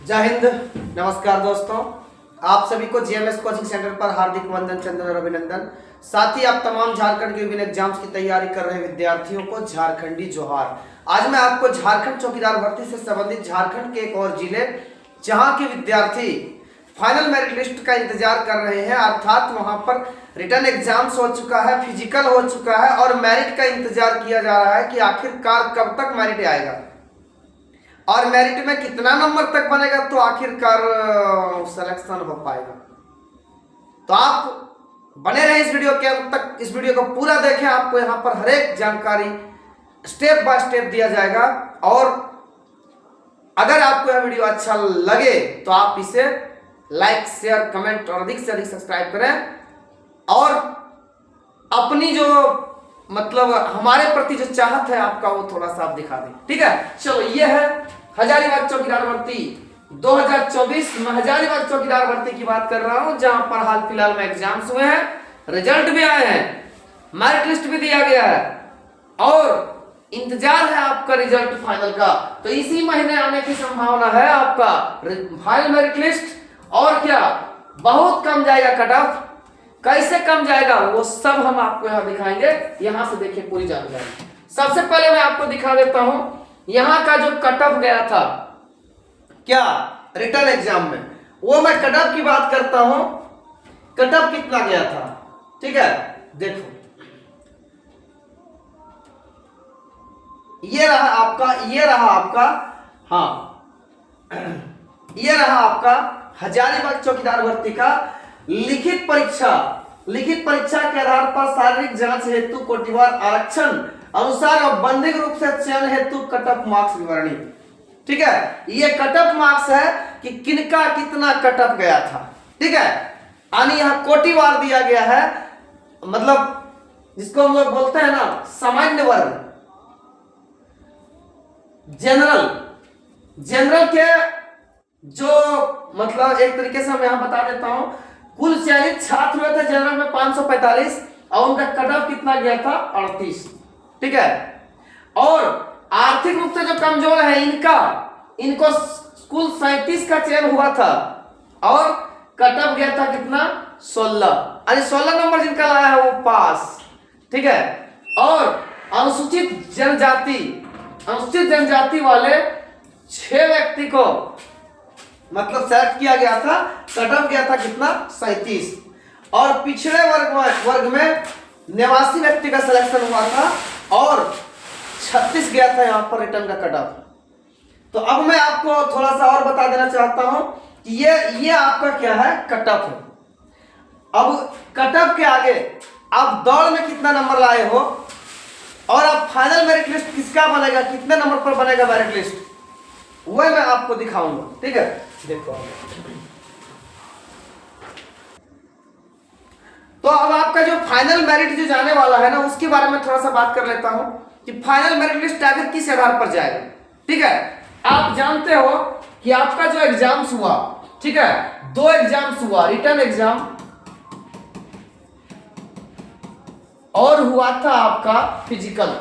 जय हिंद। नमस्कार दोस्तों, आप सभी को जीएमएस कोचिंग सेंटर पर हार्दिक वंदन, चंदन और अभिनंदन। साथ ही आप तमाम झारखंड के विभिन्न एग्जाम्स की तैयारी कर रहे विद्यार्थियों को झारखंडी जोहार। आज मैं आपको झारखंड चौकीदार भर्ती से संबंधित झारखंड के एक और जिले जहां के विद्यार्थी फाइनल मेरिट लिस्ट का इंतजार कर रहे हैं, अर्थात वहां पर रिटर्न एग्जाम्स हो चुका है, फिजिकल हो चुका है और मेरिट का इंतजार किया जा रहा है कि आखिरकार कब तक मेरिट आएगा और मेरिट में कितना नंबर तक बनेगा तो आखिरकार सिलेक्शन हो पाएगा। तो आप बने रहे इस वीडियो के अंत तक, इस वीडियो को पूरा देखें। आपको यहाँ पर हर एक जानकारी स्टेप बाय स्टेप दिया जाएगा और अगर आपको यह वीडियो अच्छा लगे तो आप इसे लाइक, शेयर, कमेंट और अधिक से अधिक सब्सक्राइब करें और अपनी जो हमारे प्रति जो चाहत है आपका वो थोड़ा सा आप दिखा दें। ठीक है, चलो ये है हजारीबाग चौकीदार भर्ती 2024। मैं हजारीबाग चौकीदार भर्ती की बात कर रहा हूं, जहां पर हाल फिलहाल में एग्जाम्स हुए हैं, रिजल्ट भी आए हैं, मेरिट लिस्ट भी दिया गया है और इंतजार है आपका रिजल्ट फाइनल का। तो इसी महीने आने की संभावना है आपका फाइनल मेरिट लिस्ट। और क्या बहुत कम जाएगा कट ऑफ, कैसे कम जाएगा वो सब हम आपको यहाँ दिखाएंगे। यहाँ से देखिए पूरी जानकारी। सबसे पहले मैं आपको दिखा देता हूं यहाँ का जो कट ऑफ गया था क्या रिटर्न एग्जाम में, वो मैं कट ऑफ की बात करता हूं। कट ऑफ कितना गया था, ठीक है, देखो ये रहा आपका हाँ ये रहा आपका हजारीबाग चौकीदार भर्ती का लिखित परीक्षा के आधार पर शारीरिक जांच हेतु कोटिवार आरक्षण अनुसार और बंदिंग रूप से चयन हेतु कट ऑफ मार्क्स विवरणी। ठीक है, ये कट ऑफ मार्क्स है कि किनका कितना कट ऑफ गया था। ठीक है, यानी यहां कोटिवार दिया गया है, मतलब जिसको हम लोग बोलते हैं ना सामान्य वर्ग, जनरल के जो एक तरीके से हम यहां बता देता हूं, कुल चयनित छात्र हुए थे जनरल में 545 और उनका कट ऑफ कितना गया था 38। ठीक है, और आर्थिक रूप से जो कमजोर है इनको कुल 37 का चयन हुआ था और कट ऑफ गया था कितना 16, यानी 16 नंबर जिनका लाया है वो पास। ठीक है, और अनुसूचित जनजाति वाले 6 व्यक्ति को सेलेक्ट किया गया था, कट ऑफ गया था कितना 37 और पिछड़े वर्ग में 89 व्यक्ति का सिलेक्शन हुआ था और 36 गया था यहाँ पर रिटर्न का कट ऑफ। तो अब मैं आपको थोड़ा सा और बता देना चाहता हूं कि ये आपका क्या है कट ऑफ है। अब कट ऑफ के आगे आप दौड़ में कितना नंबर लाए हो और अब फाइनल मेरिट लिस्ट किसका बनेगा, कितने नंबर पर बनेगा मेरिट लिस्ट, वह मैं आपको दिखाऊंगा। ठीक है, देखो तो अब आपका जो फाइनल मेरिट जो जाने वाला है ना उसके बारे में थोड़ा सा बात कर लेता हूं कि फाइनल मेरिट लिस्ट आखिर किस आधार पर जाएगा। ठीक है, आप जानते हो कि आपका जो एग्जाम्स हुआ, ठीक है, 2 एग्जाम्स हुआ, रिटर्न एग्जाम और हुआ था आपका फिजिकल।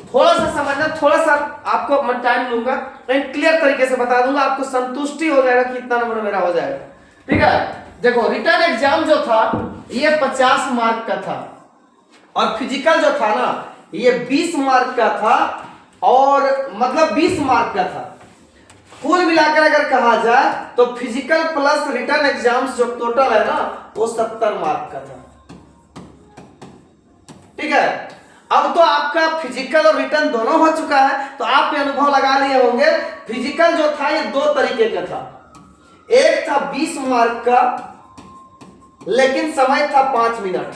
थोड़ा सा समझना, थोड़ा सा आपको मैं टाइम लूंगा, क्लियर तरीके से बता दूंगा, आपको संतुष्टि हो जाएगा कि इतना नंबर मेरा हो जाएगा। ठीक है, देखो रिटर्न एग्जाम जो था ये 50 मार्क का था और फिजिकल जो था ना ये 20 मार्क का था और 20 मार्क का था। कुल मिलाकर अगर कहा जाए तो फिजिकल प्लस रिटर्न एग्जाम्स जो टोटल है ना वो 70 मार्क का था। ठीक है, अब तो आपका फिजिकल और रिटर्न दोनों हो चुका है, तो आप ये अनुभव लगा लिए होंगे। फिजिकल जो था ये 2 तरीके का था, एक था 20 मार्क का लेकिन समय था 5 मिनट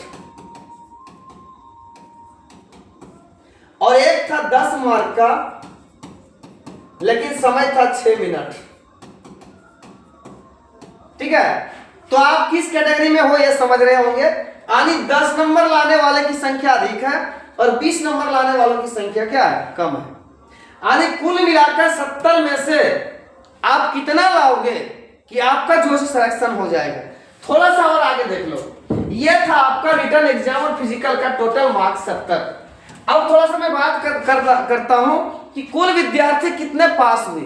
और एक था 10 मार्क का लेकिन समय था 6 मिनट। ठीक है, तो आप किस कैटेगरी में हो ये समझ रहे होंगे, यानी 10 नंबर लाने वाले की संख्या अधिक है और 20 नंबर लाने वालों की संख्या क्या है, कम है। यानी कुल मिलाकर 70 में से आप कितना लाओगे कि आपका जो सिलेक्शन हो जाएगा। थोड़ा सा और आगे देख लो, ये था आपका रिटर्न एग्जाम और फिजिकल का टोटल मार्क्स 70। अब थोड़ा सा मैं बात करता हूं कि कुल विद्यार्थी कितने पास हुए।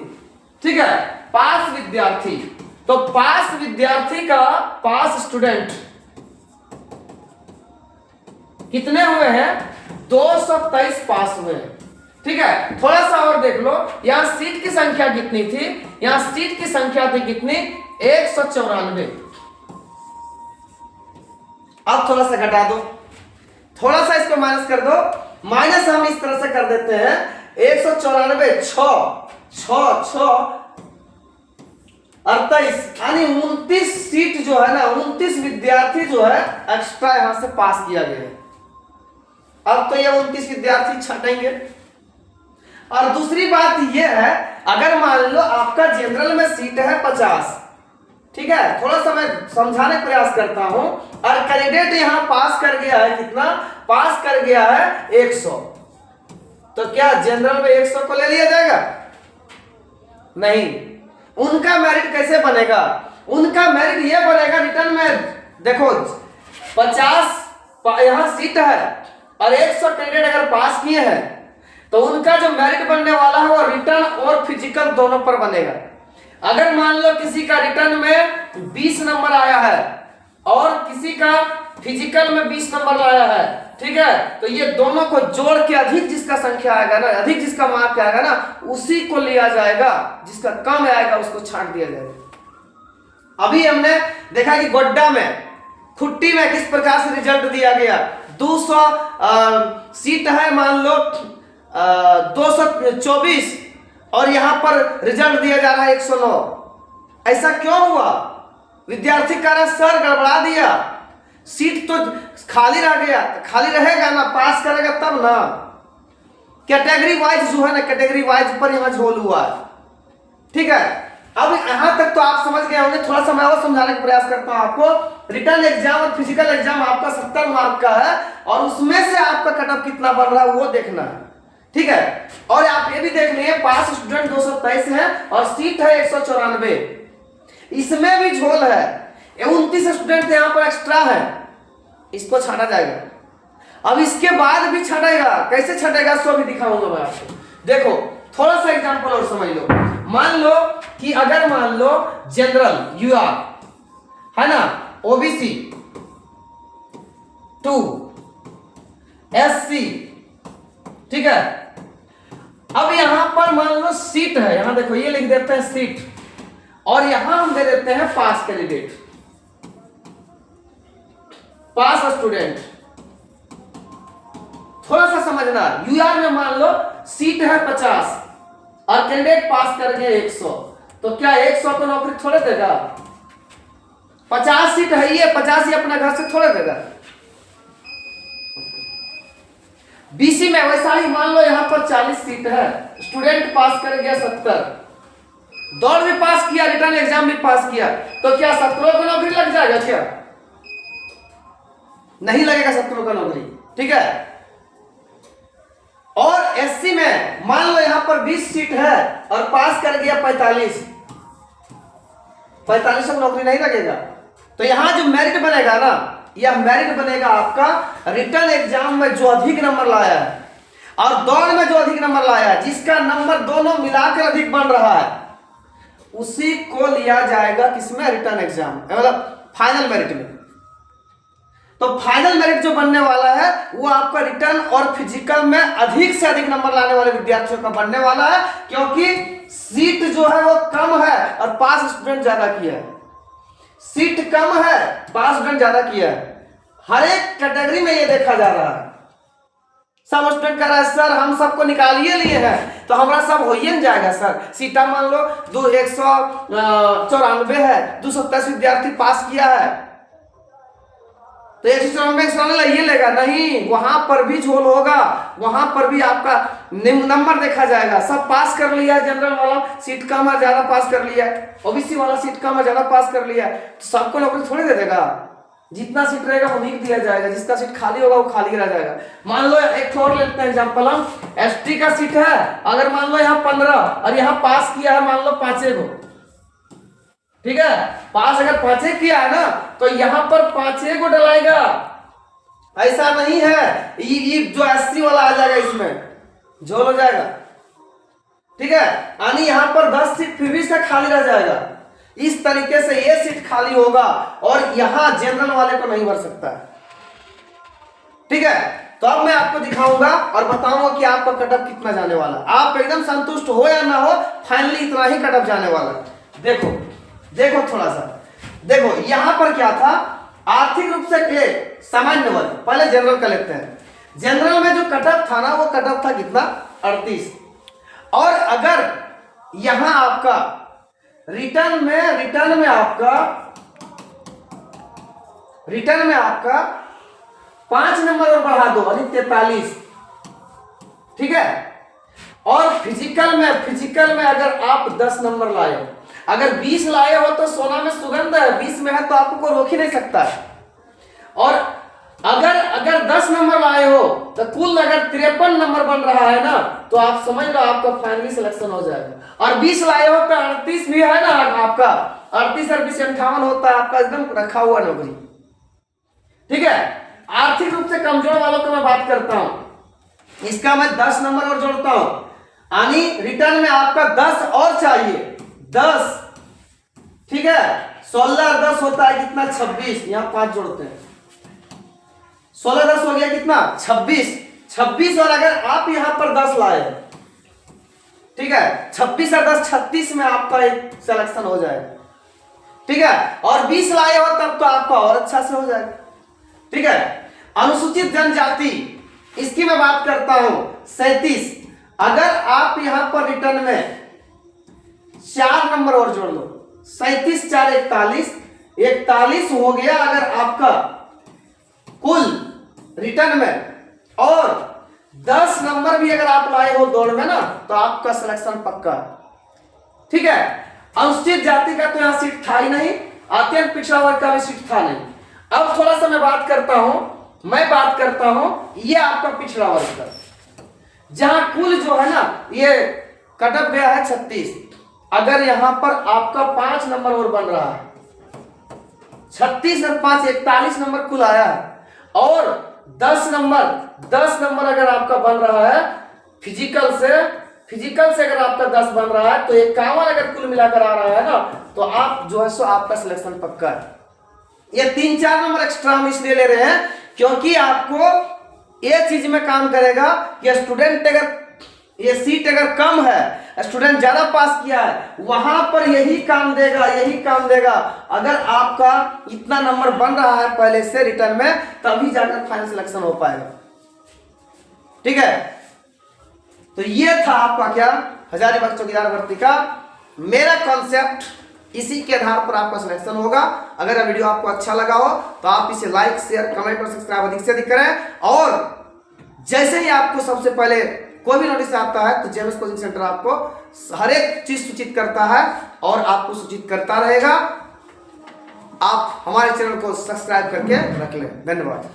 ठीक है, पास विद्यार्थी, तो पास विद्यार्थी का पास स्टूडेंट कितने हुए हैं, 223 पास हुए हैं। ठीक है, थोड़ा सा और देख लो, यहां सीट की संख्या कितनी थी, यहां सीट की संख्या थी कितनी, 194। अब थोड़ा सा घटा दो, थोड़ा सा इसको माइनस कर दो, माइनस हम इस तरह से कर देते हैं, 194 6 28 यानी 29 सीट जो है ना, 29 विद्यार्थी जो है एक्स्ट्रा यहां से पास किया गया है। अब तो ये 29 विद्यार्थी छटेंगे। और दूसरी बात यह है, अगर मान लो आपका जनरल में सीट है 50, ठीक है, थोड़ा सा मैं समझाने का प्रयास करता हूं, और कैंडिडेट यहां पास कर गया है, कितना पास कर गया है, 100, तो क्या जनरल में 100 को ले लिया जाएगा? नहीं। उनका मेरिट कैसे बनेगा? उनका मेरिट यह बनेगा रिटर्न में, देखो 50 यहां सीट है और 100 कैंडिडेट अगर पास किए हैं, तो उनका जो मेरिट बनने वाला है वो रिटर्न और फिजिकल दोनों पर बनेगा। अगर मान लो किसी का रिटर्न में 20 नंबर आया है और किसी का फिजिकल में 20 नंबर लाया है, ठीक है, तो ये दोनों को जोड़ के अधिक जिसका संख्या आएगा ना, अधिक जिसका मार्क आएगा ना, उसी को लिया जाएगा, जिसका कम आएगा उसको छांट दिया जाएगा। अभी हमने देखा कि गोड्डा में, खुट्टी में किस प्रकार से रिजल्ट दिया गया, 200 सीट है मान लो 224 और यहां पर रिजल्ट दिया जा रहा है 109। ऐसा क्यों हुआ? विद्यार्थी कह रहा सर गड़बड़ा दिया, सीट तो खाली रह गया, खाली रहेगा ना, पास करेगा तब ना। कैटेगरी वाइज जो है ना, कैटेगरी वाइज पर यहां झोल हुआ है। ठीक है, अब यहां तक तो आप समझ गए होंगे, थोड़ा सा मैं और समझाने का प्रयास करता हूं आपको। रिटर्न एग्जाम और फिजिकल एग्जाम आपका 70 मार्क का है और उसमें से आपका कट ऑफ कितना बन रहा है वो देखना है। ठीक है, और आप ये भी देख लिए पास स्टूडेंट 223 है और सीट है 194, इसमें भी झोल है, 29 स्टूडेंट यहां पर एक्स्ट्रा है, इसको छाटा जाएगा। अब इसके बाद भी छटेगा, कैसे छटेगा सो भी दिखाऊंगा मैं आपको। देखो थोड़ा सा एग्जांपल और समझ लो, मान लो कि अगर मान लो जनरल यूआर है ना, ओबीसी 2, एससी, ठीक है, अब यहां पर मान लो सीट है, यहां देखो ये लिख देते हैं सीट, और यहां हम दे देते हैं पास कैंडिडेट, पास स्टूडेंट। थोड़ा सा समझना, यूआर में मान लो सीट है 50 और कैंडिडेट पास कर गए 100, तो क्या 100 को नौकरी थोड़े देगा? 50 सीट है, ये 50 ही अपने घर से थोड़े देगा। बीसी में वैसा ही मान लो यहां पर 40 सीट है, स्टूडेंट पास कर गया 70, दौड़ भी पास किया, रिटर्न एग्जाम भी पास किया, तो क्या 70 को नौकरी लग जाएगा? क्या नहीं लगेगा 70 का नौकरी। ठीक है, और एससी में मान लो यहां पर 20 सीट है और पास कर गया 45 को नौकरी नहीं लगेगा। तो यहां जो मेरिट बनेगा ना, यह मेरिट बनेगा आपका रिटर्न एग्जाम में जो अधिक नंबर लाया है और दौड़ में जो अधिक नंबर लाया है, जिसका नंबर दोनों मिलाकर अधिक बन रहा है, उसी को लिया जाएगा किसमें? रिटर्न एग्जाम, मतलब फाइनल मेरिट में। तो फाइनल मेरिट जो बनने वाला है वो आपका रिटर्न और फिजिकल में अधिक से अधिक नंबर लाने वाले विद्यार्थियों का बनने वाला है, क्योंकि सीट जो है वो कम है और पास स्टूडेंट ज्यादा किया है। सीट कम है, पास स्टूडेंट ज्यादा किया है। हर एक कैटेगरी में ये देखा जा रहा है। सब स्टूडेंट कह रहा है सर हम सबको निकालिए लिए हैं तो हमारा सब हो ही जाएगा सर। सीटा मान लो 194 है, 227 विद्यार्थी पास किया है, तो 194 ये लेगा नहीं, वहां पर भी झोल होगा, वहां पर भी आपका नंबर देखा जाएगा। सब पास कर लिया है, जनरल वाला सीट कम है ज्यादा पास कर लिया है, ओबीसी वाला सीट कम है ज्यादा पास कर लिया है, तो सबको नौकरी थोड़ी दे देगा। जितना सीट रहेगा उन्हीं को दिया जाएगा, जिसका सीट खाली होगा वो खाली रह जाएगा। मान लो एक और लेते हैं एग्जाम्पल हम, एसटी का सीट है, अगर मान लो यहाँ 15 और यहाँ पास किया है मान लो 5 को, ठीक है, पास अगर 5 किया है ना तो यहां पर 5 को डलाएगा। ऐसा नहीं है ये जो एससी वाला आ जाएगा इसमें झोल हो जाएगा। ठीक है, यानी यहाँ पर 10 सीट फिर भी से खाली रह जाएगा। इस तरीके से ये सीट खाली होगा और यहां जनरल वाले को नहीं भर सकता है। ठीक है, तो अब मैं आपको दिखाऊंगा और बताऊंगा कि आपका कटअप कितना जाने वाला। आप एकदम संतुष्ट हो या ना हो, फाइनली इतना ही कटअप जाने वाला। देखो देखो थोड़ा सा देखो, यहां पर क्या था, आर्थिक रूप से सामान्य वर्ग। पहले जनरल का लेते हैं। जनरल में जो कटअप था ना, वो कटअप था कितना, 38। और अगर यहां आपका रिटर्न में आपका 5 नंबर और बढ़ा दो, यानी 43। ठीक है, और फिजिकल में अगर आप 10 नंबर लाए, अगर 20 लाए हो तो सोना में सुगंध है, 20 में है तो आपको कोई रोक ही नहीं सकता है। और अगर 10 नंबर लाए हो तो कुल अगर 53 नंबर बन रहा है ना, तो आप समझ लो आपका फाइनली सिलेक्शन हो जाएगा। और 20 लाए हो तो 38 भी है ना आपका, 38 और 20 58 होता है आपका एकदम रखा हुआ नौकरी। ठीक है, आर्थिक रूप से कमजोर वालों को मैं बात करता हूं, इसका मैं 10 नंबर और जोड़ता हूं, यानी रिटर्न में आपका 10 और चाहिए, 10। ठीक है, 16 और 10 होता है कितना, 26। यहां 5 जोड़ते हैं, 16 10 हो गया कितना, 26। और अगर आप यहां पर 10 लाए, ठीक है, 26 और 10 36 में आपका एक सिलेक्शन हो जाएगा। ठीक है, और 20 लाए हो तब तो आपका और अच्छा से हो जाएगा। ठीक है, अनुसूचित जनजाति, इसकी मैं बात करता हूं, 37। अगर आप यहां पर रिटर्न में 4 नंबर और जोड़ लो, 37 4 41 हो गया। अगर आपका कुल रिटर्न में और 10 नंबर भी अगर आप लाए हो दौड़ में ना, तो आपका सिलेक्शन पक्का है। ठीक है, अनुसूचित जाति का तो यहां सीट था ही नहीं, अत्यंत पिछड़ा वर्ग का भी सीट था नहीं। अब थोड़ा सा मैं बात करता हूं ये आपका पिछड़ा वर्ग का, जहां कुल जो है ना ये कटअप गया है 36। अगर यहां पर आपका 5 नंबर और बन रहा है, 36 और 5 41 नंबर कुल आया है। और 10 नंबर अगर आपका बन रहा है फिजिकल से अगर आपका 10 बन रहा है, तो 51 अगर कुल मिलाकर आ रहा है ना, तो आप जो है सो आपका सिलेक्शन पक्का है। ये 3-4 नंबर एक्स्ट्रा हम इसलिए ले रहे हैं क्योंकि आपको ये चीज में काम करेगा कि स्टूडेंट अगर ये सीट अगर कम है, स्टूडेंट ज्यादा पास किया है, वहां पर यही काम देगा। अगर आपका इतना नंबर बन रहा है पहले से रिटर्न में, तभी जाकर फाइनल सिलेक्शन हो पाएगा। ठीक है, तो ये था आपका क्या, हजारीबाग चौकीदार भर्ती का मेरा कॉन्सेप्ट। इसी के आधार पर आपका सिलेक्शन होगा। अगर यह वीडियो आपको अच्छा लगा हो तो आप इसे लाइक शेयर कमेंट और सब्सक्राइब अधिक से अधिक करें। और जैसे ही आपको सबसे पहले कोई भी नोटिस आता है, तो जेएमएस कोचिंग सेंटर आपको हर एक चीज सूचित करता है और आपको सूचित करता रहेगा। आप हमारे चैनल को सब्सक्राइब करके रख लें। धन्यवाद।